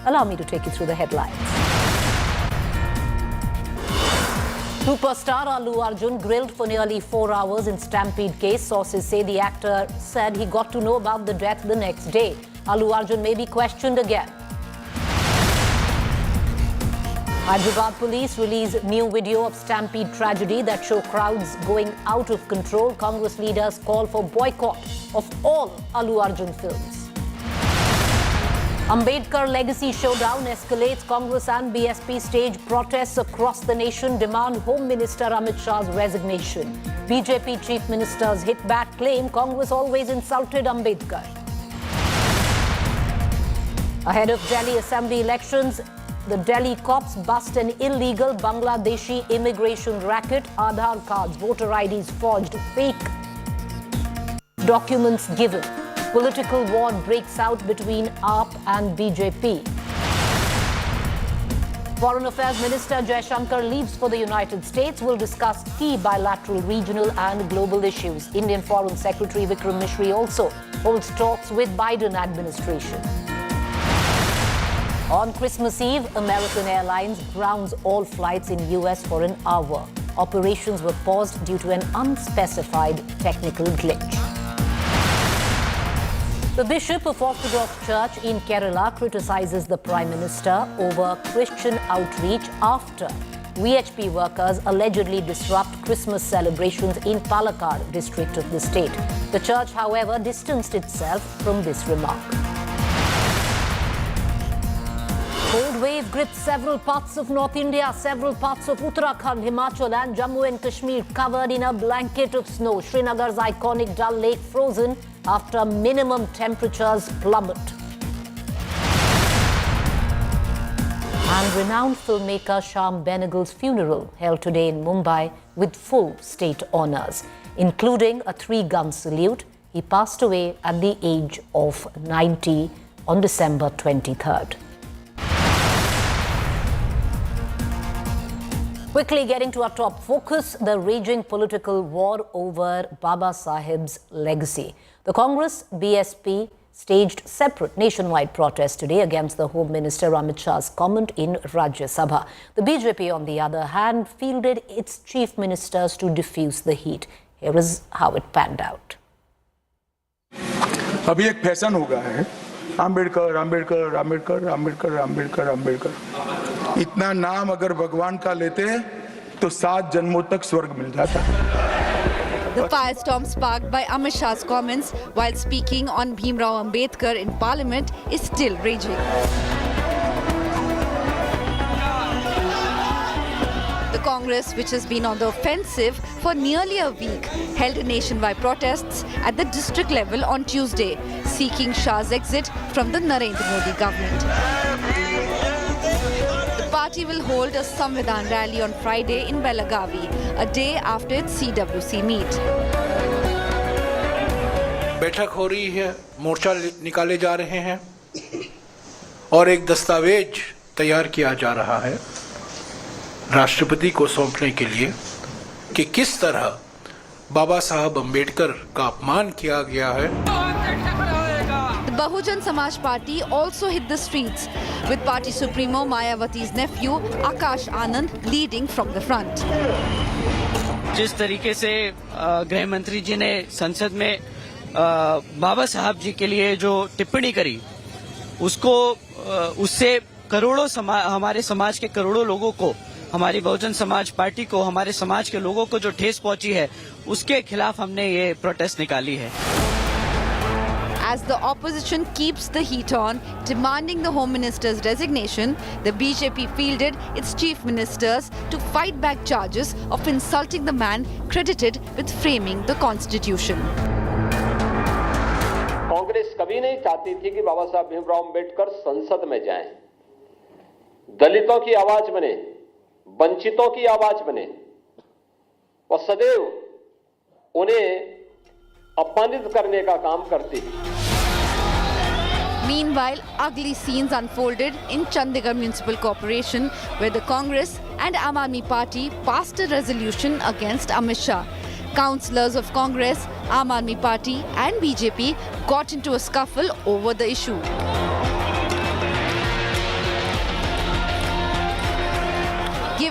Allow me to take you through the headlines. Superstar Allu Arjun grilled for nearly 4 hours in Stampede case. Sources say the actor said he got to know about the death the next day. Allu Arjun may be questioned again. Hyderabad police release new video of Stampede tragedy that show crowds going out of control. Congress leaders call for boycott of all Allu Arjun films. Ambedkar Legacy showdown escalates. Congress and BSP stage protests across the nation, demand Home Minister Amit Shah's resignation. BJP Chief Minister's hit-back claim Congress always insulted Ambedkar. Ahead of Delhi Assembly elections, the Delhi cops bust an illegal Bangladeshi immigration racket. Aadhaar cards, voter IDs forged, fake documents given. Political war breaks out between AAP and BJP. Foreign Affairs Minister Jaishankar leaves for the United States. Will discuss key bilateral, regional and global issues. Indian Foreign Secretary Vikram Misri also holds talks with Biden administration. On Christmas Eve, American Airlines grounds all flights in US for an hour. Operations were paused due to an unspecified technical glitch. The Bishop of Orthodox Church in Kerala criticizes the Prime Minister over Christian outreach after VHP workers allegedly disrupt Christmas celebrations in Palakkad district of the state. The church, however, distanced itself from this remark. Cold wave grips several parts of North India. Several parts of Uttarakhand, Himachal and Jammu and Kashmir covered in a blanket of snow. Srinagar's iconic Dal Lake frozen after minimum temperatures plummet. And renowned filmmaker Shyam Benegal's funeral held today in Mumbai with full state honours, including a 3-gun salute. He passed away at the age of 90 on December 23rd. Quickly getting to our top focus, the raging political war over Baba Saheb's legacy. The Congress BSP staged separate nationwide protests today against the Home Minister Amit Shah's comment in Rajya Sabha. The BJP, on the other hand, fielded its chief ministers to diffuse the heat. Here is how it panned out. अभी एक fashion हो गया है, आम्बेडकर आम्बेडकर आम्बेडकर आम्बेडकर आम्बेडकर आम्बेडकर। इतना नाम अगर भगवान का लेते तो 7 जन्मों तक स्वर्ग मिल जाता। The firestorm sparked by Amit Shah's comments while speaking on Bhimrao Ambedkar in Parliament is still raging. The Congress, which has been on the offensive for nearly a week, held nationwide protests at the district level on Tuesday, seeking Shah's exit from the Narendra Modi government. The party will hold a Samvidhan rally on Friday in Belagavi, a day after its CWC meet. बैठक हो रही है, मोर्चा निकाले जा रहे हैं और एक दस्तावेज तैयार किया जा रहा है राष्ट्रपति को सौंपने के लिए कि किस तरह बाबा साहब अम्बेडकर का अपमान किया गया है। The Bahujan Samaj Party also hit the streets, with party supremo Mayawati's nephew Akash Anand leading from the front. जिस तरीके से गृह मंत्री जी ने संसद में बाबा साहब जी के लिए जो टिप्पणी करी, उससे करोड़ों हमारे समाज के करोड़ों लोगों को, हमारी बहुजन समाज पार्टी को, हमारे समाज के लोगों को जो ठेस पहुंची है, उसके खिलाफ हमने ये प्रोटेस्ट निकाली है। As the opposition keeps the heat on, demanding the Home Minister's resignation, the BJP fielded its chief ministers to fight back charges of insulting the man credited with framing the constitution. Congress कभी नहीं चाहती थी कि बाबा साहब भीमराव अंबेडकर संसद में जाएं, दलितों की आवाज बने, वंचितों की आवाज बने और सदैव उन्हें अपमानित करने का काम करती। Meanwhile, ugly scenes unfolded in Chandigarh Municipal Corporation, where the Congress and Aam Aadmi Party passed a resolution against Amit Shah. Councillors of Congress, Aam Aadmi Party and BJP got into a scuffle over the issue.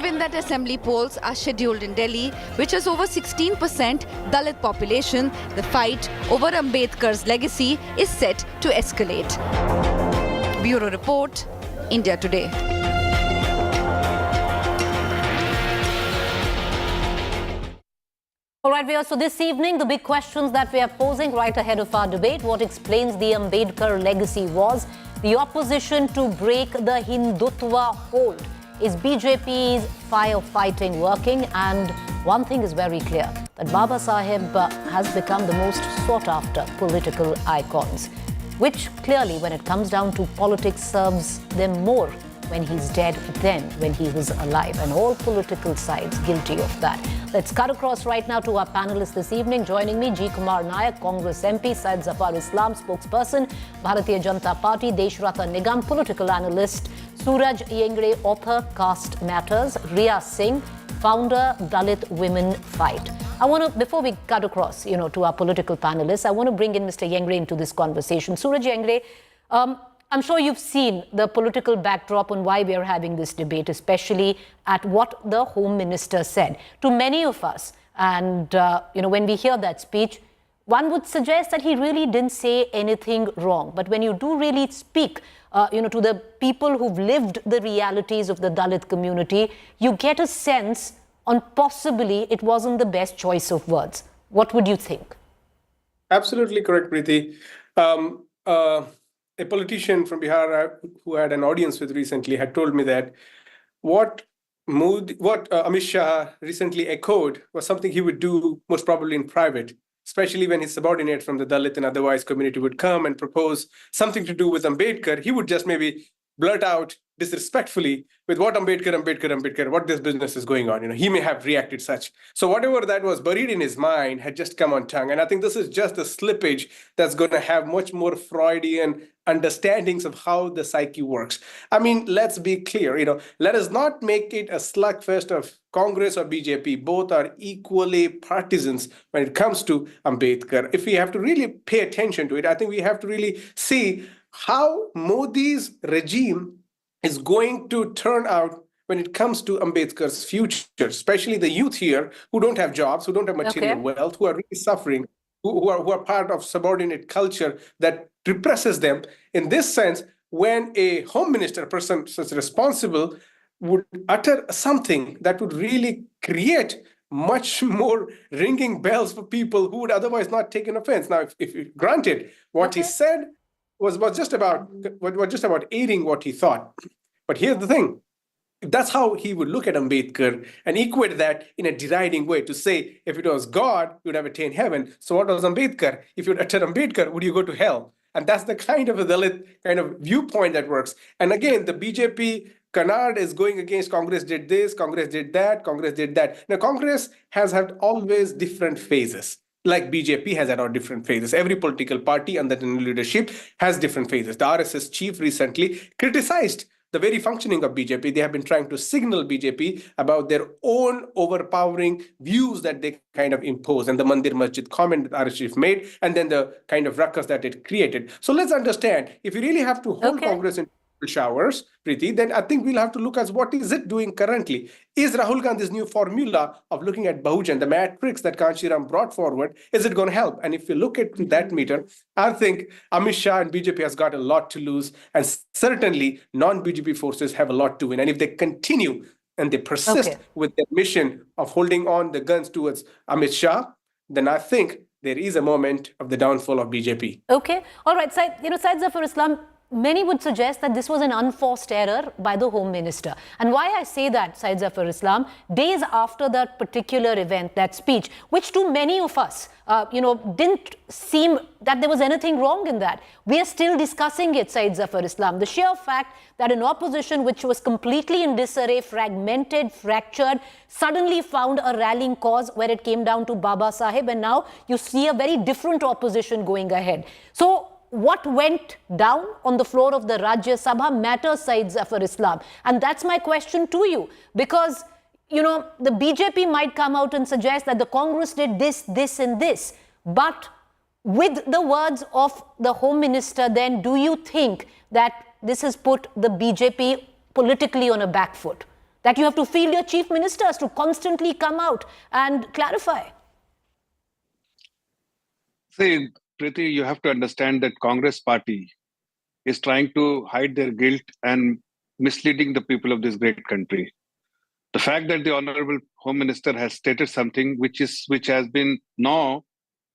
Given that assembly polls are scheduled in Delhi, which has over 16% Dalit population, the fight over Ambedkar's legacy is set to escalate. Bureau Report, India Today. All right, viewers, so this evening, the big questions that we are posing right ahead of our debate, what explains the Ambedkar legacy was the opposition to break the Hindutva hold. Is BJP's firefighting working? And one thing is very clear, that Baba Sahib has become the most sought-after political icons, which clearly, when it comes down to politics, serves them more when he's dead than when he was alive. And all political sides guilty of that. Let's cut across right now to our panelists this evening. Joining me, G. Kumar Nayak, Congress MP, Syed Zafar Islam, spokesperson, Bharatiya Janata Party, Deshrata Nigam, political analyst, Suraj Yengre, author, Caste Matters, Riya Singh, founder, Dalit Women Fight. I want to, before we cut across, to our political panelists, I want to bring in Mr. Yengre into this conversation. Suraj Yengre, I'm sure you've seen the political backdrop on why we are having this debate, especially at what the Home Minister said. To many of us, and when we hear that speech, one would suggest that he really didn't say anything wrong. But when you do really speak, to the people who've lived the realities of the Dalit community, you get a sense on possibly it wasn't the best choice of words. What would you think? Absolutely correct, Preeti. A politician from Bihar who had an audience with recently had told me that what Amit Shah recently echoed was something he would do most probably in private, especially when his subordinate from the Dalit and otherwise community would come and propose something to do with Ambedkar. He would just maybe blurt out disrespectfully with what Ambedkar, what this business is going on. He may have reacted such. So whatever that was buried in his mind had just come on tongue. And I think this is just a slippage that's going to have much more Freudian understandings of how the psyche works. I mean, let's be clear, let us not make it a slugfest of Congress or BJP. Both are equally partisans when it comes to Ambedkar. If we have to really pay attention to it, I think we have to really see how Modi's regime is going to turn out when it comes to Ambedkar's future, especially the youth here who don't have jobs, who don't have material wealth, who are really suffering, who are part of subordinate culture that represses them. In this sense, when a home minister, a person such responsible, would utter something that would really create much more ringing bells for people who would otherwise not take an offense. Now, if granted, what he said was just about aiding what he thought. But here's the thing. That's how he would look at Ambedkar and equate that in a deriding way to say, if it was God, you would have attained heaven. So what was Ambedkar? If you would utter Ambedkar, would you go to hell? And that's the kind of a Dalit kind of viewpoint that works. And again, the BJP canard is going against Congress did this, Congress did that, Congress did that. Now, Congress has had always different phases. Like BJP has had our different phases. Every political party under the new leadership has different phases. The RSS chief recently criticized the very functioning of BJP. They have been trying to signal BJP about their own overpowering views that they kind of impose, and the Mandir Masjid comment that RSS chief made, and then the kind of ruckus that it created. So let's understand, if you really have to hold Congress in showers, Preeti, then I think we'll have to look at what is it doing currently. Is Rahul Gandhi's new formula of looking at Bahujan, the matrix that Kanchiram brought forward, is it going to help? And if you look at that meter, I think Amit Shah and BJP has got a lot to lose, and certainly non-BJP forces have a lot to win. And if they continue and they persist with their mission of holding on the guns towards Amit Shah, then I think there is a moment of the downfall of BJP. Okay. All right. Syed Zafar Islam, many would suggest that this was an unforced error by the Home Minister. And why I say that, Syed Zafar Islam, days after that particular event, that speech, which to many of us, didn't seem that there was anything wrong in that. We are still discussing it, Syed Zafar Islam. The sheer fact that an opposition which was completely in disarray, fragmented, fractured, suddenly found a rallying cause where it came down to Baba Sahib, and now you see a very different opposition going ahead. So, what went down on the floor of the Rajya Sabha matters, Syed Zafar Islam. And that's my question to you. Because, the BJP might come out and suggest that the Congress did this, this and this. But with the words of the Home Minister, then do you think that this has put the BJP politically on a back foot? that you have to field your chief ministers to constantly come out and clarify? See, Preeti, you have to understand that Congress party is trying to hide their guilt and misleading the people of this great country. The fact that the Honorable Home Minister has stated something which has been now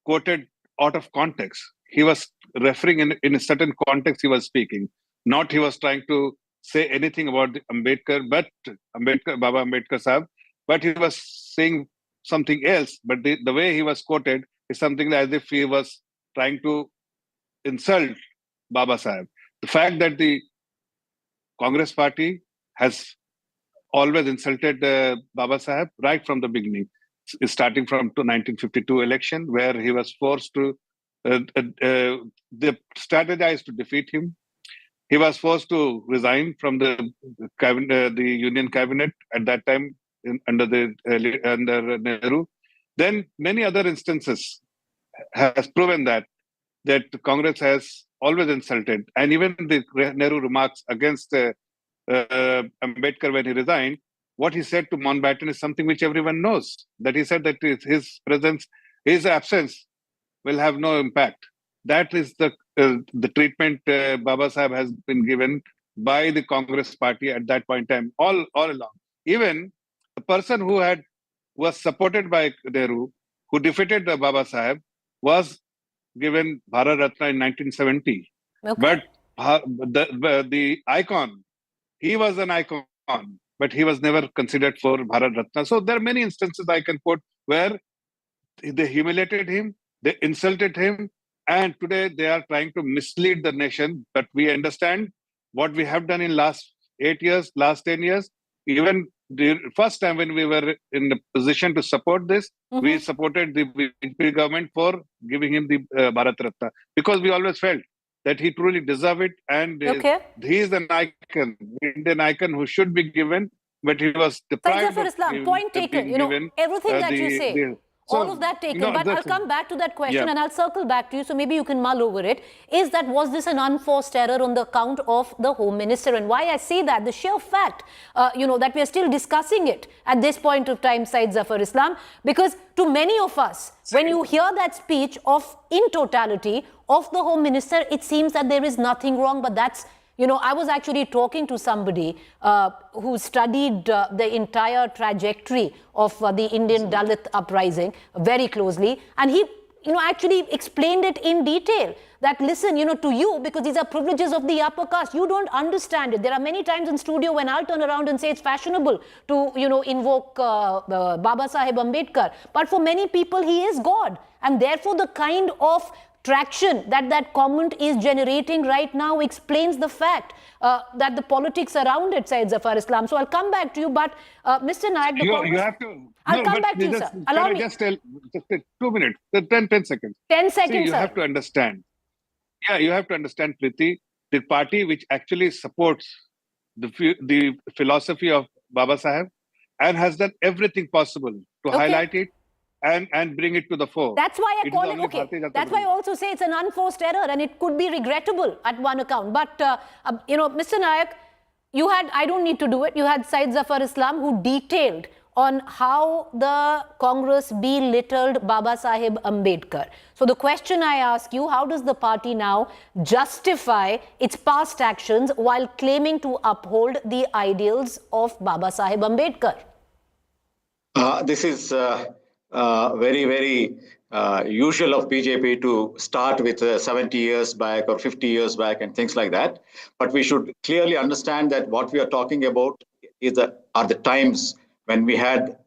quoted out of context. He was referring in a certain context he was speaking. Not he was trying to say anything about the Baba Ambedkar Sahib, but he was saying something else. But the way he was quoted is something as if he was trying to insult Baba Sahib. The fact that the Congress party has always insulted Baba Sahib right from the beginning, starting from 1952 election, where he was forced to strategize to defeat him. He was forced to resign from the Union cabinet at that time under Nehru. Then many other instances has proven that Congress has always insulted, and even the Nehru remarks against Ambedkar when he resigned, what he said to Mountbatten is something which everyone knows. That he said that his presence, his absence, will have no impact. That is the treatment Baba Sahib has been given by the Congress party at that point in time, all along. Even the person who was supported by Nehru, who defeated Baba Sahib, was given Bharat Ratna in 1970. Okay. But the icon, he was an icon, but he was never considered for Bharat Ratna. So there are many instances I can quote where they humiliated him, they insulted him, and today they are trying to mislead the nation. But we understand what we have done in last 8 years, last 10 years. Even the first time when we were in the position to support this, we supported the BJP government for giving him the Bharat Ratna, because we always felt that he truly deserved it, and he is an icon, Indian icon who should be given, but he was deprived of Islam, point taken. Everything that you say, all of that taken. But I'll come back to that question and I'll circle back to you, so maybe you can mull over it. Is that, was this an unforced error on the account of the Home Minister? And why I say that, the sheer fact, that we are still discussing it at this point of time, Syed Zafar Islam, because to many of us, when you hear that speech in totality of the Home Minister, it seems that there is nothing wrong, but that's, I was actually talking to somebody who studied the entire trajectory of the Indian Dalit uprising very closely. And he, actually explained it in detail that, listen, to you, because these are privileges of the upper caste, you don't understand it. There are many times in studio when I'll turn around and say it's fashionable to, invoke Baba Sahib Ambedkar. But for many people, he is God. And therefore, the kind of traction that comment is generating right now explains the fact that the politics around it, Syed Zafar Islam. So I'll come back to you, but Mr. Nayak, you have to. I'll come back to you, sir. Allow me. Just 2 minutes, 10 seconds. 10 seconds, See, you sir. have to understand. Yeah, you have to understand, Preeti, the party which actually supports the philosophy of Baba Sahib and has done everything possible to highlight it and bring it to the fore. That's why I call it, that's why I also say it's an unforced error and it could be regrettable at one account. But, Mr. Nayak, you had, I don't need to do it, you had Syed Zafar Islam who detailed on how the Congress belittled Baba Sahib Ambedkar. So the question I ask you, how does the party now justify its past actions while claiming to uphold the ideals of Baba Sahib Ambedkar? This is very, very usual of BJP to start with 70 years back or 50 years back and things like that. But we should clearly understand that what we are talking about are the times when we had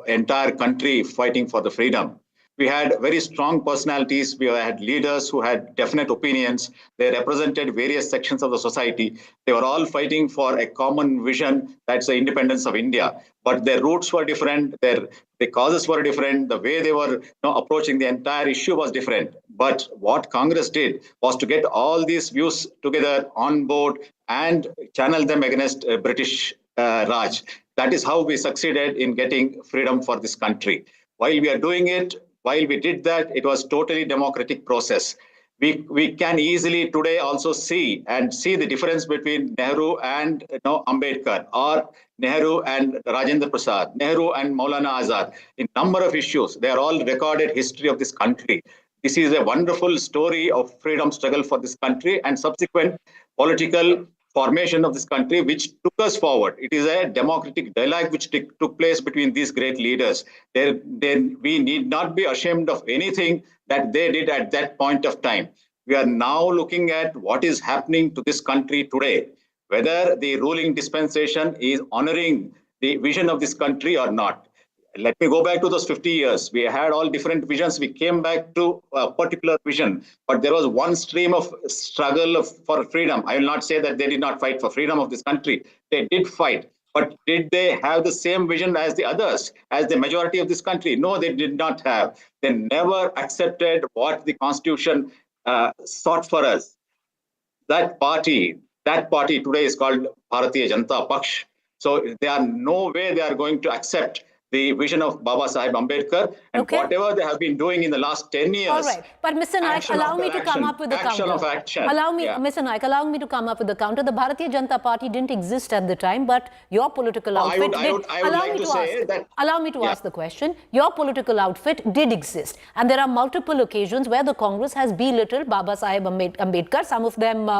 entire country fighting for the freedom. We had very strong personalities. We had leaders who had definite opinions. They represented various sections of the society. They were all fighting for a common vision, that's the independence of India. But their roots were different. The causes were different. The way they were approaching the entire issue was different. But what Congress did was to get all these views together on board and channel them against British Raj. That is how we succeeded in getting freedom for this country. While we are doing it, while we did that, it was totally democratic process. We can easily today also see the difference between Nehru and Ambedkar, or Nehru and Rajendra Prasad, Nehru and Maulana Azad. In number of issues, they are all recorded history of this country. This is a wonderful story of freedom struggle for this country and subsequent political formation of this country, which took us forward. It is a democratic dialogue which took place between these great leaders. We need not be ashamed of anything that they did at that point of time. We are now looking at what is happening to this country today, whether the ruling dispensation is honoring the vision of this country or not. Let me go back to those 50 years. We had all different visions. We came back to a particular vision, but there was one stream of struggle for freedom. I will not say that they did not fight for freedom of this country. They did fight. But did they have the same vision as the others, as the majority of this country? No, they did not have. They never accepted what the Constitution sought for us. That party today is called Bharatiya Janata Paksh. So there are no way they are going to accept the vision of Baba Sahib Ambedkar, and whatever they have been doing in the last 10 years. All right. But Mr. Naik, allow me to come up with the counter. Mr. Naik, allow me to come up with the counter. The Bharatiya Janata Party didn't exist at the time, but your political outfit did. Allow me to ask the question. Your political outfit did exist. And there are multiple occasions where the Congress has belittled Baba Sahib Ambedkar, some of them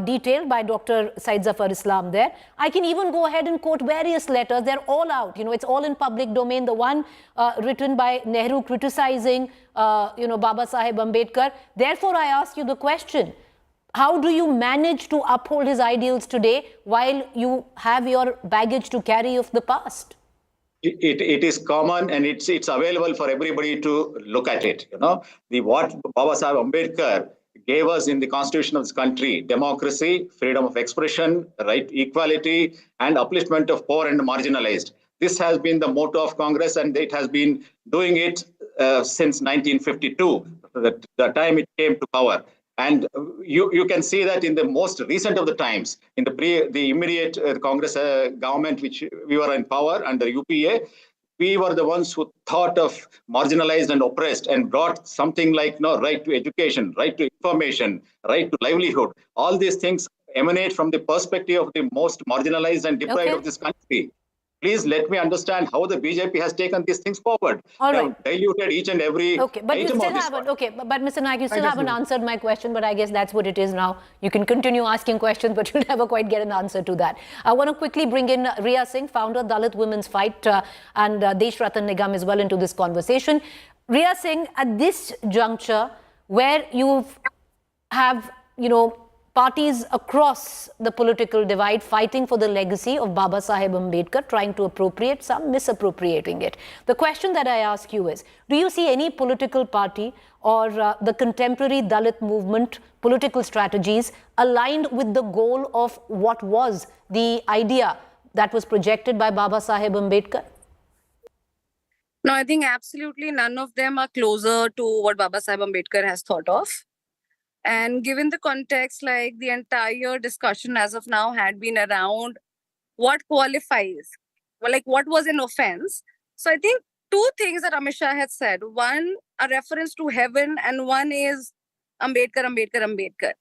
detailed by Dr. Syed Zafar Islam there. I can even go ahead and quote various letters. They're all out. It's all in public domain. The one written by Nehru criticizing, Baba Sahib Ambedkar. Therefore, I ask you the question, how do you manage to uphold his ideals today while you have your baggage to carry of the past? It is common, and it's available for everybody to look at it. What Baba Sahib Ambedkar gave us in the Constitution of this country: democracy, freedom of expression, right, equality, and upliftment of poor and marginalized. This has been the motto of Congress, and it has been doing it since 1952, the time it came to power. And you can see that in the most recent of the times, in the immediate Congress government, which we were in power under UPA, we were the ones who thought of marginalized and oppressed and brought something like right to education, right to information, right to livelihood. All these things emanate from the perspective of the most marginalized and deprived of this country. Please let me understand how the BJP has taken these things forward. All right. They have diluted each and every but you still haven't. But Mr. Naik, you still haven't answered my question, but I guess that's what it is now. You can continue asking questions, but you'll never quite get an answer to that. I want to quickly bring in Riya Singh, founder of Dalit Women's Fight, and Desh Ratan Nigam as well into this conversation. Riya Singh, at this juncture, where you have, parties across the political divide fighting for the legacy of Baba Sahib Ambedkar, trying to appropriate, some misappropriating it. The question that I ask you is, do you see any political party or the contemporary Dalit movement political strategies aligned with the goal of what was the idea that was projected by Baba Sahib Ambedkar? No, I think absolutely none of them are closer to what Baba Sahib Ambedkar has thought of. And given the context, like the entire discussion as of now had been around what qualifies, like what was an offense. So I think two things that Amit Shah had said. One, a reference to heaven, and one is Ambedkar, Ambedkar, Ambedkar.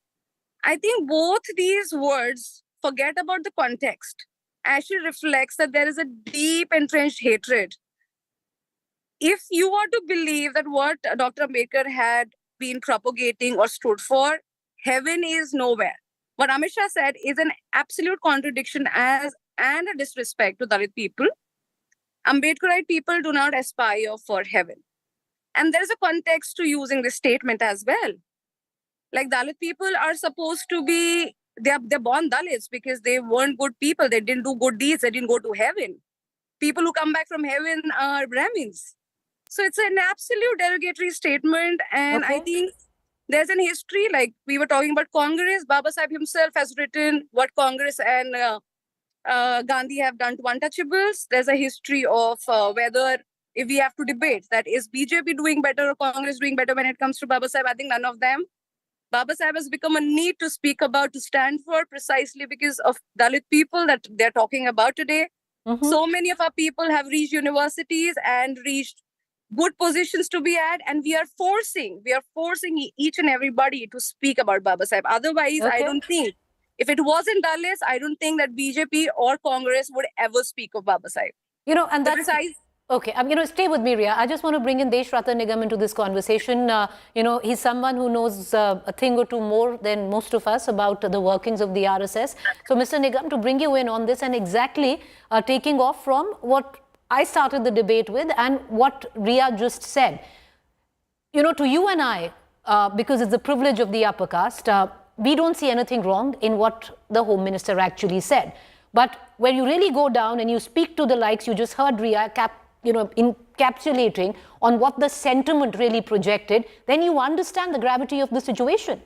I think both these words, forget about the context, actually reflects that there is a deep entrenched hatred. If you were to believe that what Dr. Ambedkar had been propagating or stood for, heaven is nowhere. What Amit Shah said is an absolute contradiction and a disrespect to Dalit people. Ambedkarite people do not aspire for heaven. And there is a context to using this statement as well. Like Dalit people are supposed to be, they're born Dalits because they weren't good people. They didn't do good deeds. They didn't go to heaven. People who come back from heaven are Brahmins. So it's an absolute derogatory statement. And I think there's an history, like we were talking about Congress. Baba Sahib himself has written what Congress and Gandhi have done to untouchables. There's a history of whether, if we have to debate, that is BJP doing better or Congress doing better when it comes to Baba Sahib. I think none of them. Baba Sahib has become a need to speak about, to stand for, precisely because of Dalit people that they're talking about today. So many of our people have reached universities and reached good positions to be at, and we are forcing each and everybody to speak about Baba Sahib. Otherwise, I Okay. don't think, if it wasn't Dalits, I don't think that BJP or Congress would ever speak of Baba Sahib. And that's... Okay, I'm going to stay with me, Ria. I just want to bring in Desh Ratan Nigam into this conversation. He's someone who knows a thing or two more than most of us about the workings of the RSS. So, Mr. Nigam, to bring you in on this and exactly taking off from what I started the debate with and what Ria just said. To you and I, because it's the privilege of the upper caste, we don't see anything wrong in what the Home Minister actually said. But when you really go down and you speak to the likes, you just heard Ria encapsulating on what the sentiment really projected, then you understand the gravity of the situation.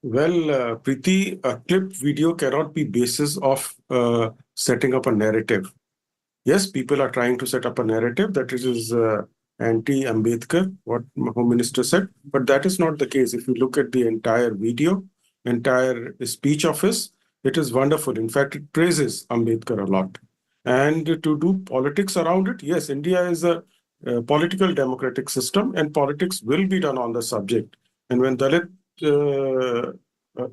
Well, Preeti, a clip video cannot be basis of setting up a narrative. Yes, people are trying to set up a narrative that is anti-Ambedkar, what Home Minister said, but that is not the case. If you look at the entire video, entire speech of his, it is wonderful. In fact, it praises Ambedkar a lot. And to do politics around it, yes, India is a political democratic system and politics will be done on the subject. And when Dalit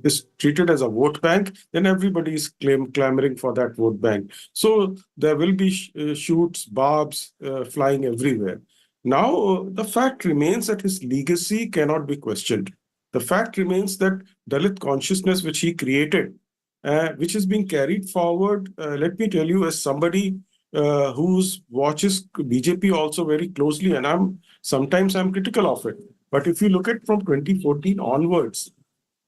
is treated as a vote bank, then everybody is clamoring for that vote bank. So there will be shoots, barbs flying everywhere. Now, the fact remains that his legacy cannot be questioned. The fact remains that Dalit consciousness which he created, which is being carried forward, let me tell you, as somebody who watches BJP also very closely, and sometimes I'm critical of it. But if you look at from 2014 onwards,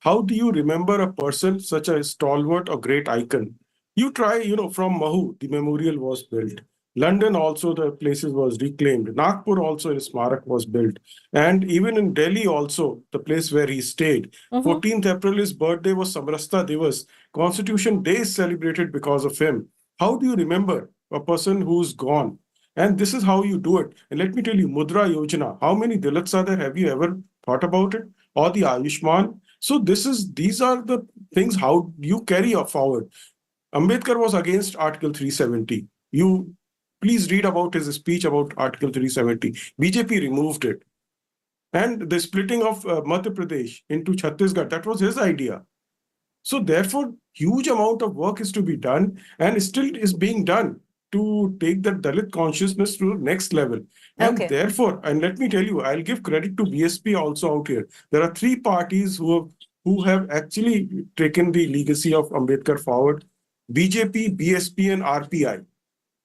how do you remember a person such a stalwart or great icon? You try, from Mahu, the memorial was built. London also, the places was reclaimed. Nagpur also, his Smarak was built. And even in Delhi also, the place where he stayed. 14th April, his birthday was Samrasta Divas. Constitution Day is celebrated because of him. How do you remember a person who's gone? And this is how you do it. And let me tell you, Mudra Yojana, how many Dalits are there? Have you ever thought about it? Or the Ayushman? So these are the things how you carry forward. Ambedkar was against Article 370. You please read about his speech about Article 370. BJP removed it. And the splitting of Madhya Pradesh into Chhattisgarh, that was his idea. So therefore, huge amount of work is to be done and still is being done to take that Dalit consciousness to the next level. And therefore, and let me tell you, I'll give credit to BSP also out here. There are three parties who have actually taken the legacy of Ambedkar forward. BJP, BSP and RPI.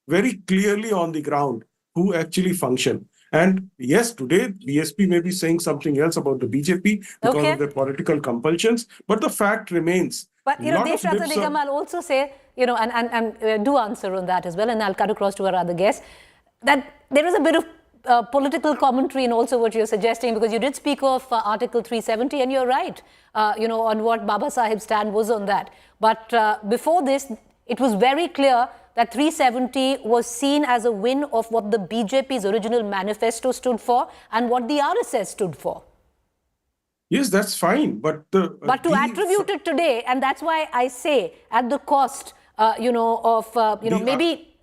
Very clearly on the ground who actually function. And yes, today BSP may be saying something else about the BJP because of their political compulsions, but the fact remains. But Desh Ratan Nigam, I'll also say, and do answer on that as well, and I'll cut across to our other guest, that there is a bit of political commentary in also what you're suggesting, because you did speak of Article 370, and you're right, on what Baba Sahib's stand was on that. But before this, it was very clear that 370 was seen as a win of what the BJP's original manifesto stood for and what the RSS stood for. Yes, that's fine. But to attribute it today, and that's why I say at the cost, maybe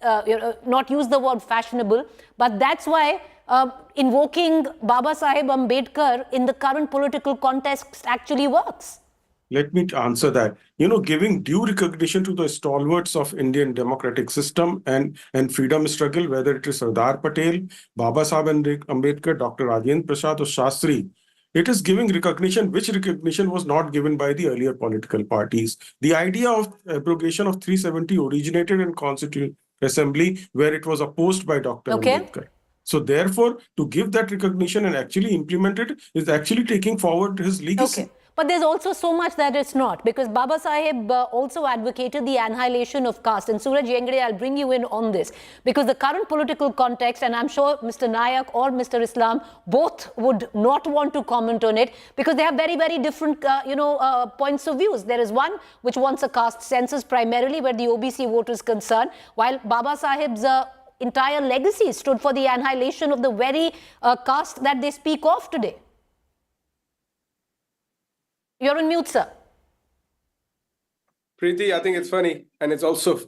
not use the word fashionable, but that's why invoking Baba Sahib Ambedkar in the current political context actually works. Let me answer that. Giving due recognition to the stalwarts of Indian democratic system and freedom struggle, whether it is Sardar Patel, Baba Sahib Ambedkar, Dr. Rajendra Prasad or Shastri, it is giving recognition, which recognition was not given by the earlier political parties. The idea of abrogation of 370 originated in Constituent Assembly, where it was opposed by Dr. Ambedkar. So therefore, to give that recognition and actually implement it is actually taking forward his legacy. But there's also so much that it's not, because Baba Sahib also advocated the annihilation of caste. And Suraj Yengde, I'll bring you in on this, because the current political context, and I'm sure Mr. Nayak or Mr. Islam both would not want to comment on it, because they have very, very different, points of views. There is one which wants a caste census primarily where the OBC vote is concerned, while Baba Sahib's entire legacy stood for the annihilation of the very caste that they speak of today. You're on mute, sir. Preeti, I think it's funny. And it's also,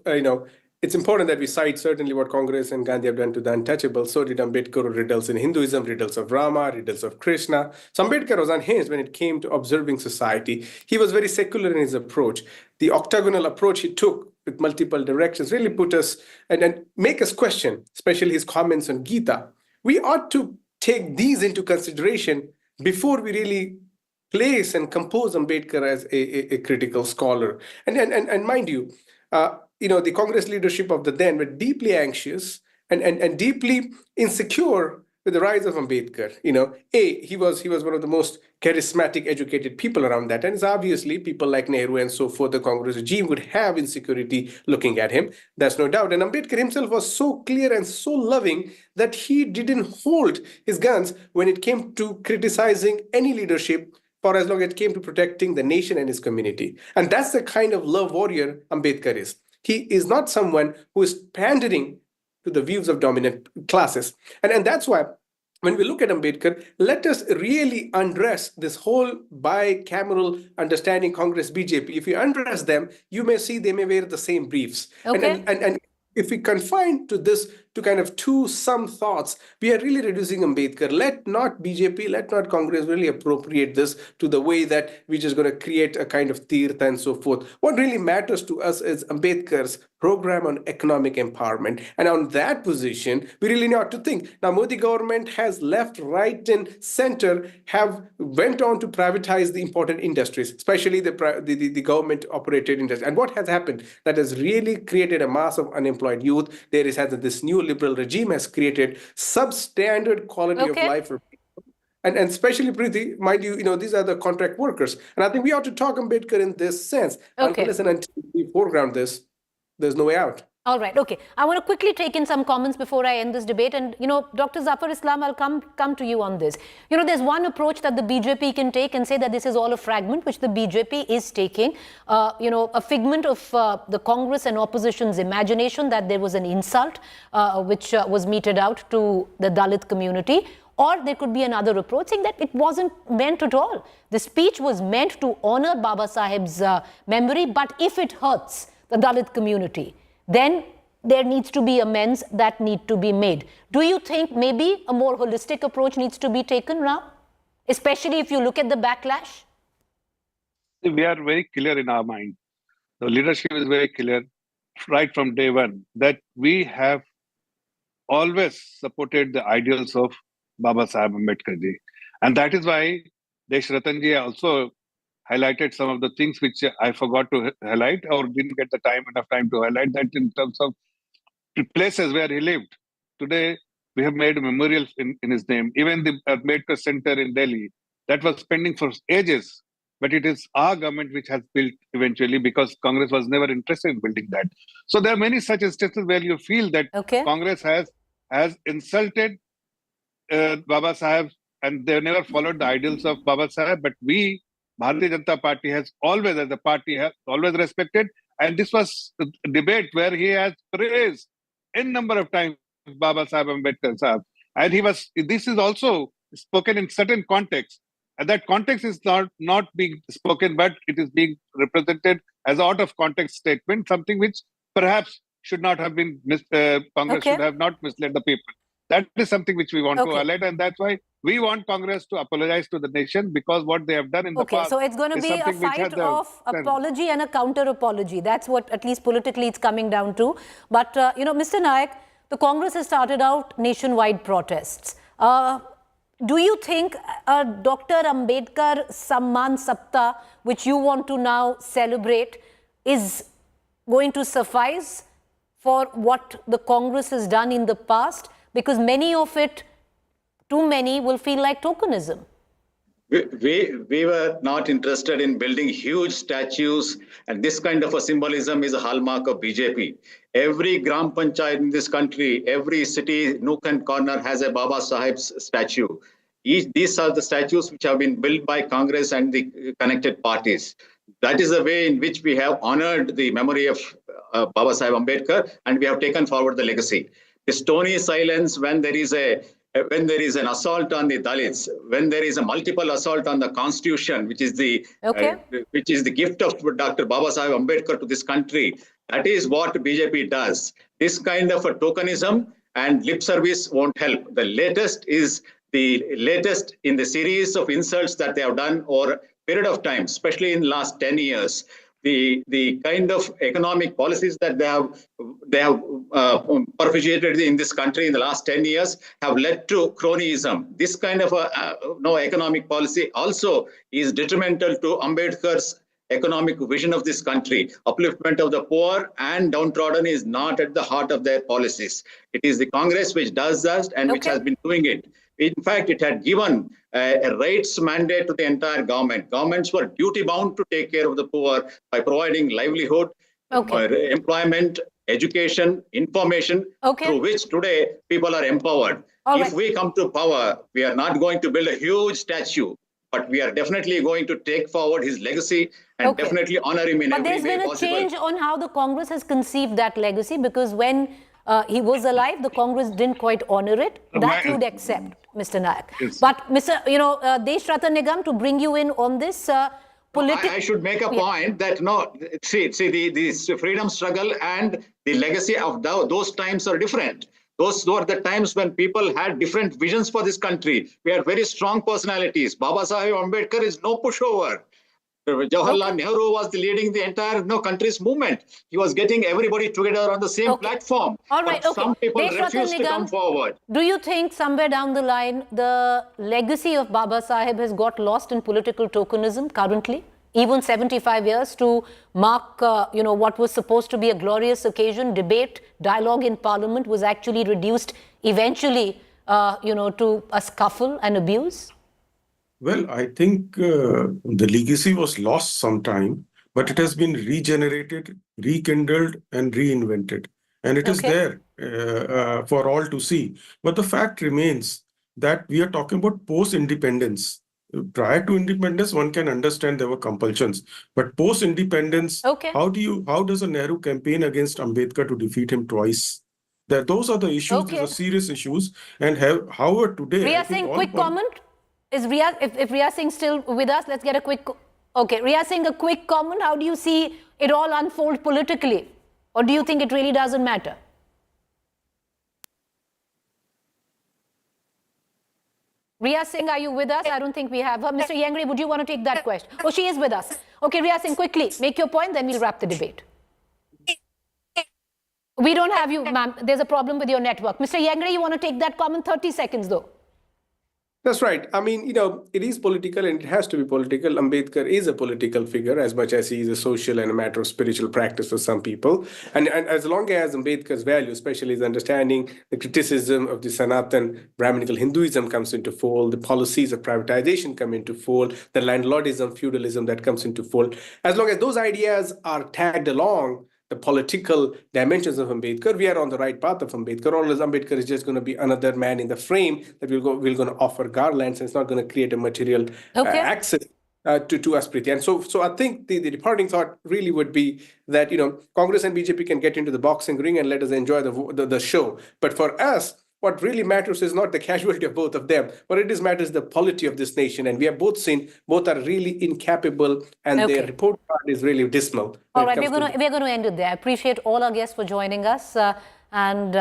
it's important that we cite certainly what Congress and Gandhi have done to the untouchable. So did Ambedkar, who riddles in Hinduism, riddles of Rama, riddles of Krishna. So Ambedkar was unhinged when it came to observing society. He was very secular in his approach. The octagonal approach he took with multiple directions really put us and make us question, especially his comments on Gita. We ought to take these into consideration before we really place and compose Ambedkar as a critical scholar. And mind you, the Congress leadership of the then were deeply anxious and deeply insecure with the rise of Ambedkar. He was one of the most charismatic, educated people around that. And it's obviously people like Nehru and so forth, the Congress regime would have insecurity looking at him. That's no doubt. And Ambedkar himself was so clear and so loving that he didn't hold his guns when it came to criticizing any leadership for as long as it came to protecting the nation and his community. And that's the kind of love warrior Ambedkar is. He is not someone who is pandering to the views of dominant classes. And that's why when we look at Ambedkar, let us really undress this whole bicameral understanding Congress BJP. If you undress them, you may see they may wear the same briefs. Okay. And if we confine to this to kind of some thoughts, we are really reducing Ambedkar. Let not BJP, let not Congress really appropriate this to the way that we're just going to create a kind of tirtha and so forth. What really matters to us is Ambedkar's program on economic empowerment. And on that position, we really need to think. Now, Modi government has left, right, and center have went on to privatize the important industries, especially the government-operated industries. And what has happened? That has really created a mass of unemployed youth. There is this new liberal regime has created substandard quality of life for people. And especially, Preeti, mind you, these are the contract workers. And I think we ought to talk Ambedkar in this sense. Unless and until we foreground this, there's no way out. All right. Okay. I want to quickly take in some comments before I end this debate. And, Dr. Zafar Islam, I'll come to you on this. There's one approach that the BJP can take and say that this is all a fragment, which the BJP is taking, a figment of the Congress and opposition's imagination that there was an insult which was meted out to the Dalit community. Or there could be another approach saying that it wasn't meant at all. The speech was meant to honor Baba Saheb's memory, but if it hurts the Dalit community, then there needs to be amends that need to be made. Do you think maybe a more holistic approach needs to be taken now, especially if you look at the backlash? We are very clear in our mind. The leadership is very clear right from day one that we have always supported the ideals of Baba Saheb Ambedkar ji. And that is why Desh Ratan ji also highlighted some of the things which I forgot to highlight or didn't get enough time to highlight, that in terms of places where he lived. Today, we have made a memorial in his name. Even the Ambedkar Center in Delhi, that was pending for ages. But it is our government which has built eventually, because Congress was never interested in building that. So there are many such instances where you feel that Congress has insulted Baba Saheb, and they never followed the ideals of Baba Saheb. But we, Bharatiya Janata Party, has always respected, and this was a debate where he has praised n number of times Baba Saheb Ambedkar Saheb, and this is also spoken in certain context, and that context is not being spoken, but it is being represented as out of context statement, something which perhaps should not have been Congress should have not misled the people. That is something which we want to highlight, and that's why we want Congress to apologize to the nation, because what they have done in the past. So it's going to be a fight of apology and a counter apology. That's what, at least politically, it's coming down to. But, Mr. Nayak, the Congress has started out nationwide protests. Do you think Dr. Ambedkar Samman Saptah, which you want to now celebrate, is going to suffice for what the Congress has done in the past? Because many of it, too many, will feel like tokenism. We were not interested in building huge statues, and this kind of a symbolism is a hallmark of BJP. Every Gram Panchayat in this country, every city, nook and corner has a Baba Saheb's statue. These are the statues which have been built by Congress and the connected parties. That is the way in which we have honored the memory of Baba Saheb Ambedkar, and we have taken forward the legacy. The stony silence when there is an assault on the Dalits, when there is a multiple assault on the Constitution, which is the gift of Dr. Baba Saheb Ambedkar to this country, That is what BJP does. This kind of a tokenism and lip service won't help. The latest in the series of insults that they have done over a period of time, especially in the last 10 years. The kind of economic policies that they have perpetuated in this country in the last 10 years have led to cronyism. This kind of economic policy also is detrimental to Ambedkar's economic vision of this country. Upliftment of the poor and downtrodden is not at the heart of their policies. It is the Congress which does that and which has been doing it. In fact, it had given a rights mandate to the entire government. Governments were duty-bound to take care of the poor by providing livelihood, employment, education, information, through which today people are empowered. If we come to power, we are not going to build a huge statue, but we are definitely going to take forward his legacy and definitely honor him in every way possible. But there's been a change on how the Congress has conceived that legacy, because when he was alive, the Congress didn't quite honor it. That you'd accept, Mr. Nayak. Yes. But Mr. Desh Ratan Nigam, to bring you in on this, I should make a point that the freedom struggle and the legacy of those times are different. Those were the times when people had different visions for this country. We had very strong personalities. Baba Saheb Ambedkar is no pushover. Jawaharlal Nehru was leading the entire country's movement. He was getting everybody together on the same platform. All right, but some people refused to come forward. Do you think somewhere down the line, the legacy of Baba Saheb has got lost in political tokenism currently? Even 75 years to mark, what was supposed to be a glorious occasion, debate, dialogue in Parliament was actually reduced eventually, to a scuffle and abuse? Well, I think the legacy was lost sometime, but it has been regenerated, rekindled, and reinvented. And it is there for all to see. But the fact remains that we are talking about post-independence. Prior to independence, one can understand there were compulsions. But post-independence, how does a Nehru campaign against Ambedkar to defeat him twice? Those are the issues, these are serious issues. And however, today... Riya Singh, quick comment? Is Riya, if Riya Singh still with us, let's get a quick... Riya Singh, a quick comment. How do you see it all unfold politically? Or do you think it really doesn't matter? Riya Singh, are you with us? I don't think we have her. Mr. Yengri, would you want to take that question? Oh, she is with us. Okay, Riya Singh, quickly, make your point, then we'll wrap the debate. We don't have you, ma'am. There's a problem with your network. Mr. Yengri, you want to take that comment? 30 seconds, though. That's right. I mean, it is political and it has to be political. Ambedkar is a political figure as much as he is a social and a matter of spiritual practice for some people. And as long as Ambedkar's value, especially his understanding, the criticism of the Sanatan Brahminical Hinduism comes into fold, the policies of privatization come into fold, the landlordism, feudalism that comes into fold. As long as those ideas are tagged along the political dimensions of Ambedkar, we are on the right path of Ambedkar. Or else Ambedkar is just going to be another man in the frame that we're going to offer garlands, and it's not going to create a material access to us, Preeti. And so I think the departing thought really would be that, Congress and BJP can get into the boxing ring and let us enjoy the show. But for us, what really matters is not the casualty of both of them. What it is matters the polity of this nation. And we have both seen both are really incapable, and their report card is really dismal. All right, we're going to end it there. I appreciate all our guests for joining us, and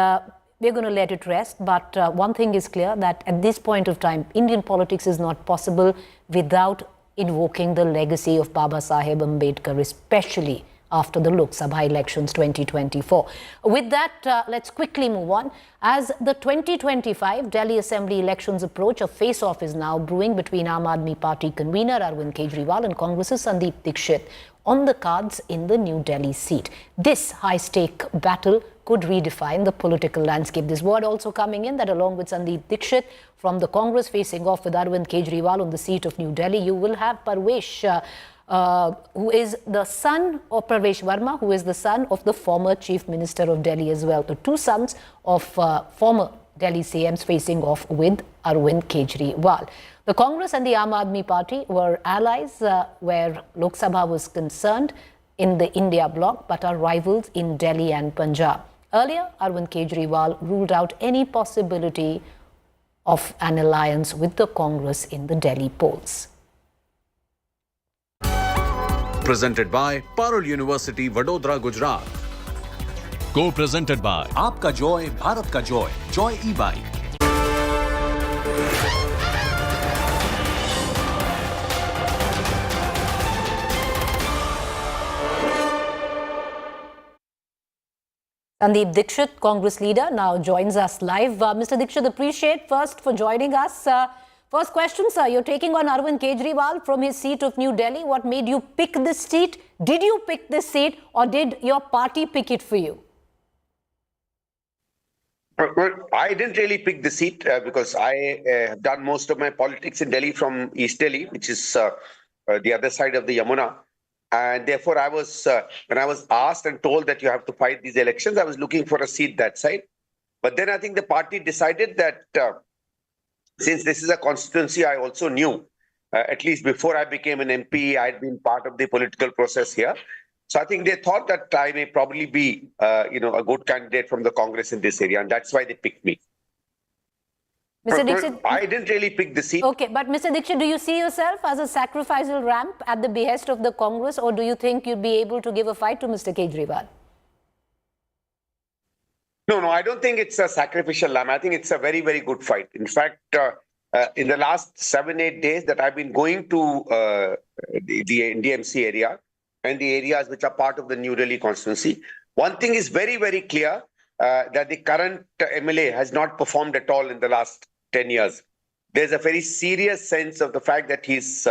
we're going to let it rest. But one thing is clear, that at this point of time, Indian politics is not possible without invoking the legacy of Baba Saheb Ambedkar, especially after the Lok Sabha elections 2024. With that, let's quickly move on. As the 2025 Delhi Assembly elections approach, a face-off is now brewing between Aam Aadmi Party convener Arvind Kejriwal and Congress's Sandeep Dixit on the cards in the New Delhi seat. This high-stake battle could redefine the political landscape. This word also coming in that along with Sandeep Dixit from the Congress facing off with Arvind Kejriwal on the seat of New Delhi, you will have Parvesh, who is the son of Parvesh Verma, who is the son of the former Chief Minister of Delhi as well. The two sons of former Delhi CMs facing off with Arvind Kejriwal. The Congress and the Aam Aadmi Party were allies where Lok Sabha was concerned in the India bloc, but are rivals in Delhi and Punjab. Earlier, Arvind Kejriwal ruled out any possibility of an alliance with the Congress in the Delhi polls. Presented by Parul University, Vadodara, Gujarat. Co-presented by आपका Joy Bharat का Joy Joy e-bike. Sandeep Dixit, Congress leader, now joins us live. Mr. Dixit, appreciate first for joining us. First question, sir. You're taking on Arvind Kejriwal from his seat of New Delhi. What made you pick this seat? Did you pick this seat or did your party pick it for you? Well, I didn't really pick the seat because I have done most of my politics in Delhi from East Delhi, which is the other side of the Yamuna. And therefore, I was when I was asked and told that you have to fight these elections, I was looking for a seat that side. But then I think the party decided that since this is a constituency, I also knew, at least before I became an MP, I had been part of the political process here. So I think they thought that I may probably be, a good candidate from the Congress in this area, and that's why they picked me. Mr. Dixit, I didn't really pick the seat. Okay, but Mr. Dixit, do you see yourself as a sacrificial ramp at the behest of the Congress, or do you think you'd be able to give a fight to Mr. Kejriwal? No, I don't think it's a sacrificial lamb. I think it's a very, very good fight. In fact, in the last 7-8 days that I've been going to the NDMC area and the areas which are part of the New Delhi constituency, one thing is very, very clear, that the current MLA has not performed at all in the last 10 years. There's a very serious sense of the fact that he's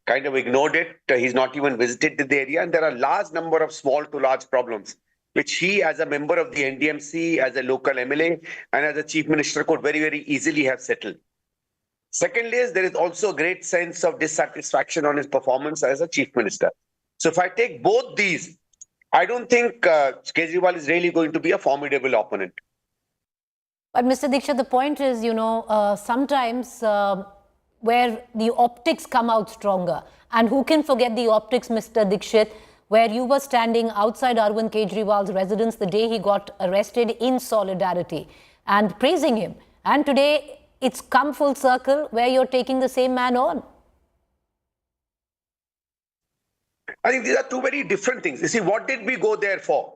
kind of ignored it. He's not even visited the area. And there are a large number of small to large problems, which he, as a member of the NDMC, as a local MLA, and as a chief minister, could very, very easily have settled. Secondly, there is also a great sense of dissatisfaction on his performance as a chief minister. So if I take both these, I don't think Kejriwal is really going to be a formidable opponent. But Mr. Dixit, the point is, sometimes where the optics come out stronger. And who can forget the optics, Mr. Dixit, where you were standing outside Arvind Kejriwal's residence the day he got arrested in solidarity and praising him. And today it's come full circle where you're taking the same man on. I think these are two very different things. You see, what did we go there for?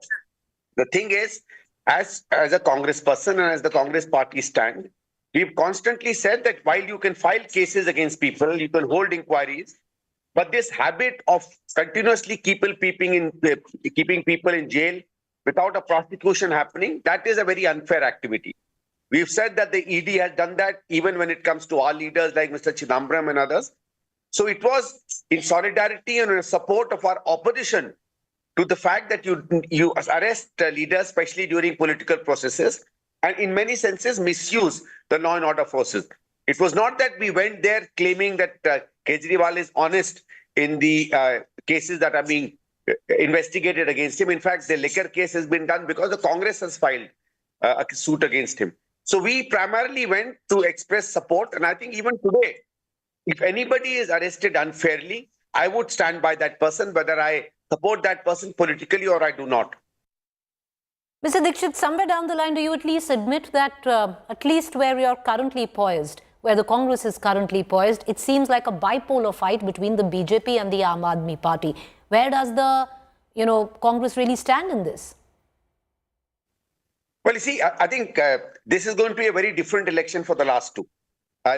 The thing is, as a Congress person and as the Congress party stand, we've constantly said that while you can file cases against people, you can hold inquiries, but this habit of continuously keeping people in jail without a prosecution happening, that is a very unfair activity. We've said that the ED has done that even when it comes to our leaders like Mr. Chidambaram and others. So it was in solidarity and in support of our opposition to the fact that you arrest leaders, especially during political processes, and in many senses misuse the law and order forces. It was not that we went there claiming that Kejriwal is honest in the cases that are being investigated against him. In fact, the liquor case has been done because the Congress has filed a suit against him. So we primarily went to express support, and I think even today, if anybody is arrested unfairly, I would stand by that person, whether I support that person politically or I do not. Mr. Dixit, somewhere down the line, do you at least admit that at least where you're currently poised, where the Congress is currently poised, it seems like a bipolar fight between the BJP and the Aam Aadmi Party. Where does the, Congress really stand in this? Well, you see, I think this is going to be a very different election for the last two.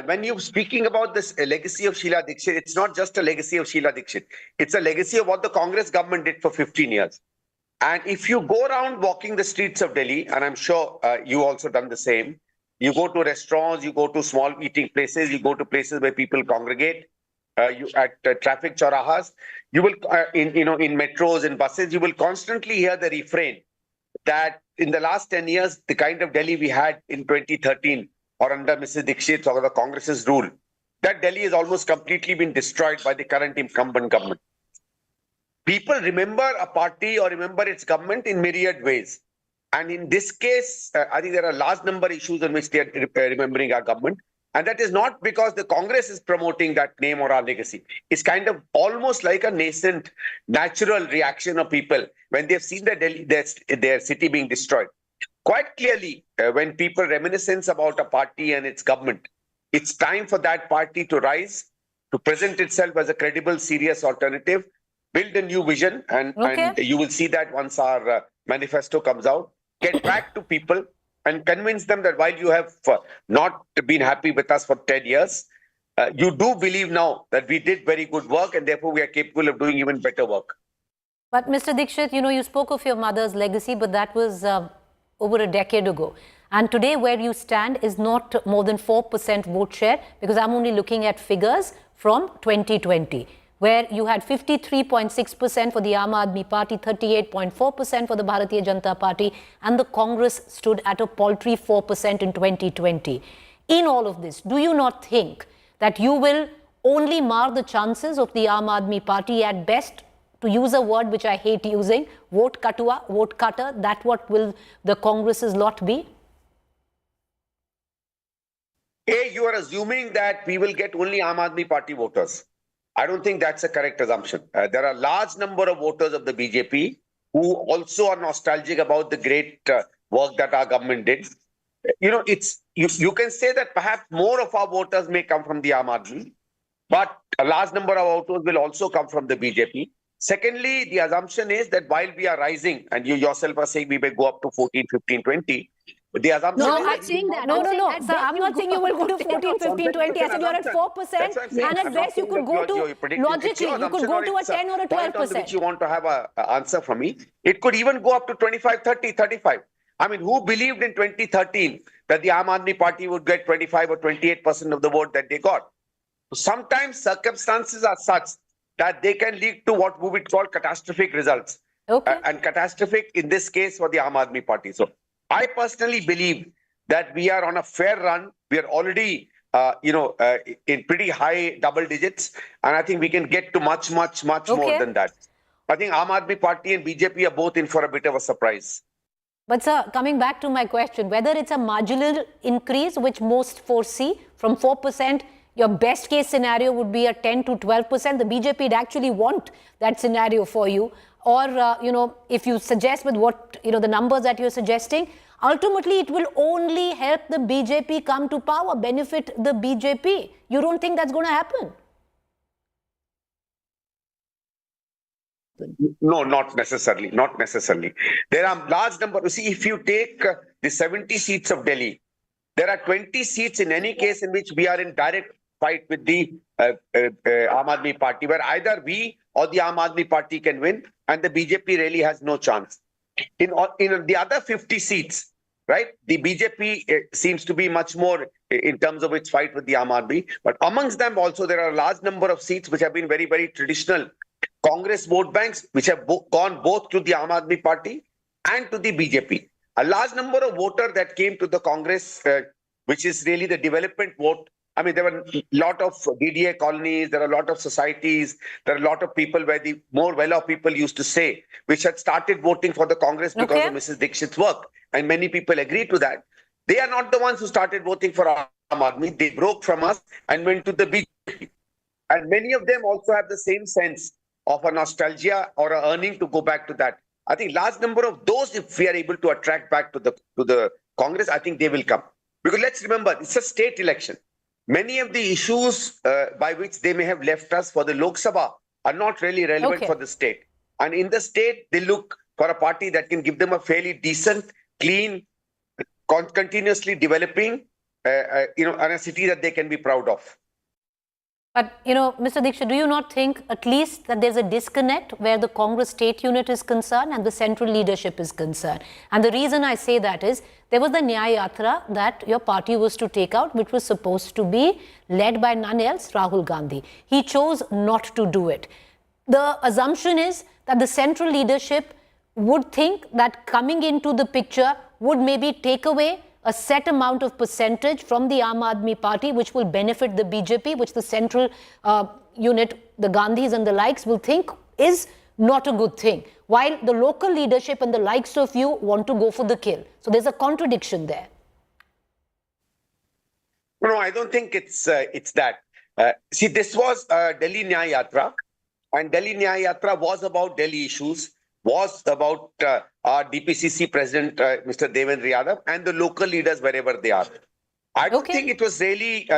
When you're speaking about this legacy of Sheila Dixit, it's not just a legacy of Sheila Dixit. It's a legacy of what the Congress government did for 15 years. And if you go around walking the streets of Delhi, and I'm sure you also done the same, you go to restaurants, you go to small eating places, you go to places where people congregate, you at traffic chaurahas, you will, in metros and buses, you will constantly hear the refrain that in the last 10 years, the kind of Delhi we had in 2013, or under Mrs. Dixit or the Congress's rule, that Delhi has almost completely been destroyed by the current incumbent government. People remember a party or remember its government in myriad ways. And in this case, I think there are a large number of issues on which they are remembering our government. And that is not because the Congress is promoting that name or our legacy. It's kind of almost like a nascent, natural reaction of people when they've seen their city being destroyed. Quite clearly, when people reminiscence about a party and its government, it's time for that party to rise, to present itself as a credible, serious alternative, build a new vision, and you will see that once our manifesto comes out. get back to people and convince them that while you have not been happy with us for 10 years, you do believe now that we did very good work and therefore we are capable of doing even better work. But Mr. Dixit, you spoke of your mother's legacy, but that was over a decade ago. And today where you stand is not more than 4% vote share, because I'm only looking at figures from 2020, where you had 53.6% for the Aam Aadmi Party, 38.4% for the Bharatiya Janata Party, and the Congress stood at a paltry 4% in 2020. In all of this, do you not think that you will only mar the chances of the Aam Aadmi Party at best? To use a word which I hate using, vote katua, vote cutter, that what will the Congress's lot be? You are assuming that we will get only Aam Aadmi Party voters. I don't think that's a correct assumption. There are a large number of voters of the BJP who also are nostalgic about the great work that our government did. You can say that perhaps more of our voters may come from the Aam Aadmi, but a large number of voters will also come from the BJP. Secondly, the assumption is that while we are rising, and you yourself are saying we may go up to 14, 15, 20, but the assumption No, is I'm not saying that. No. Sir, I'm not saying you will go to 14, 15, 20. I said you're at 4%, and at best you could go to, logically, you could go to a 10 or a 12%. Which you want to have an answer from me. It could even go up to 25, 30, 35. I mean, who believed in 2013 that the Aam Aadmi Party would get 25 or 28% of the vote that they got? Sometimes circumstances are such that they can lead to what we would call catastrophic results. Okay. And catastrophic in this case for the Aam Aadmi Party. So I personally believe that we are on a fair run. We are already, in pretty high double digits. And I think we can get to much more than that. I think Aam Aadmi Party and BJP are both in for a bit of a surprise. But sir, coming back to my question, whether it's a marginal increase, which most foresee from 4%, your best case scenario would be a 10 to 12%. The BJP would actually want that scenario for you. Or, if you suggest with what, the numbers that you're suggesting, ultimately it will only help the BJP come to power, benefit the BJP. You don't think that's going to happen? No, not necessarily. Not necessarily. There are large number. See, if you take the 70 seats of Delhi, there are 20 seats in any case in which we are in direct fight with the Aam Aadmi Party, where either we or the Aam Aadmi Party can win, and the BJP really has no chance. In the other 50 seats, right, the BJP seems to be much more in terms of its fight with the Aam Aadmi. But amongst them also, there are a large number of seats which have been very, very traditional Congress vote banks, which have gone both to the Aam Aadmi Party and to the BJP. A large number of voters that came to the Congress, which is really the development vote. I mean, there were a lot of DDA colonies, there are a lot of societies, there are a lot of people where the more well-off people used to say, which had started voting for the Congress because of Mrs. Dixit's work. And many people agree to that. They are not the ones who started voting for Aam Aadmi. They broke from us and went to the BJP. And many of them also have the same sense of a nostalgia or a yearning to go back to that. I think large number of those, if we are able to attract back to the Congress, I think they will come. Because let's remember, it's a state election. Many of the issues by which they may have left us for the Lok Sabha are not really relevant for the state. And in the state, they look for a party that can give them a fairly decent, clean, continuously developing, and a city that they can be proud of. But, Mr. Dixit, do you not think at least that there's a disconnect where the Congress state unit is concerned and the central leadership is concerned? And the reason I say that is, there was the Nyaya Yatra that your party was to take out, which was supposed to be led by none else, Rahul Gandhi. He chose not to do it. The assumption is that the central leadership would think that coming into the picture would maybe take away a set amount of percentage from the Aam Aadmi Party, which will benefit the BJP, which the central unit, the Gandhis and the likes, will think is not a good thing, while the local leadership and the likes of you want to go for the kill. So there's a contradiction there. No, I don't think it's that. See, this was Delhi Nyaya Yatra, and Delhi Nyaya Yatra was about Delhi issues, was about our DPCC president, Mr. Devendra Yadav, and the local leaders wherever they are. I don't think it was really,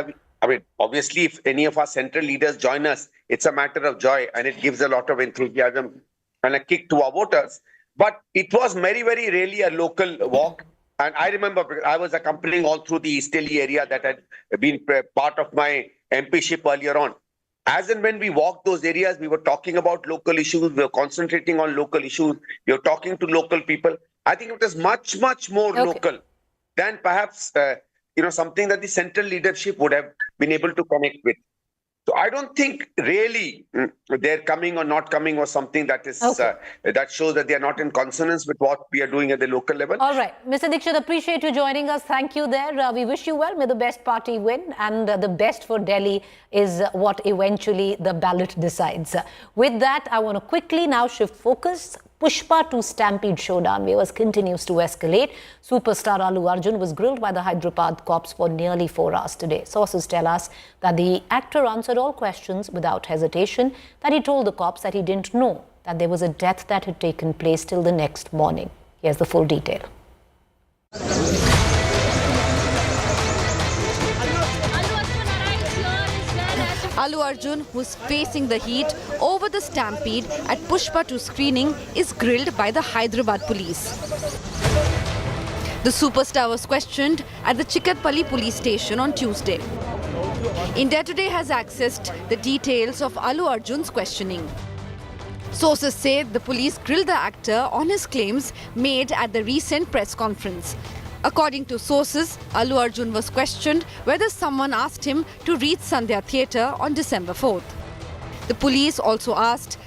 obviously, if any of our central leaders join us, it's a matter of joy and it gives a lot of enthusiasm and a kick to our voters. But it was very, very rarely a local walk. And I remember I was accompanying all through the East Delhi area that had been part of my MPship earlier on. As and when we walked those areas, we were talking about local issues. We were concentrating on local issues. We were talking to local people. I think it was much, much more local than perhaps, something that the central leadership would have been able to connect with. So I don't think really they're coming or not coming or something that is that shows that they are not in consonance with what we are doing at the local level. All right. Mr. Dixit, appreciate you joining us. Thank you there. We wish you well. May the best party win. And the best for Delhi is what eventually the ballot decides. With that, I want to quickly now shift focus. Pushpa to Stampede showdown viewers continues to escalate. Superstar Allu Arjun was grilled by the Hyderabad cops for nearly 4 hours today. Sources tell us that the actor answered all questions without hesitation, that he told the cops that he didn't know that there was a death that had taken place till the next morning. Here's the full detail. Allu Arjun, who's facing the heat over the stampede at Pushpa 2 screening, is grilled by the Hyderabad police. The superstar was questioned at the Chikatpalli police station on Tuesday. India Today has accessed the details of Allu Arjun's questioning. Sources say the police grilled the actor on his claims made at the recent press conference. According to sources, Allu Arjun was questioned whether someone asked him to reach Sandhya Theatre on December 4th. The police also asked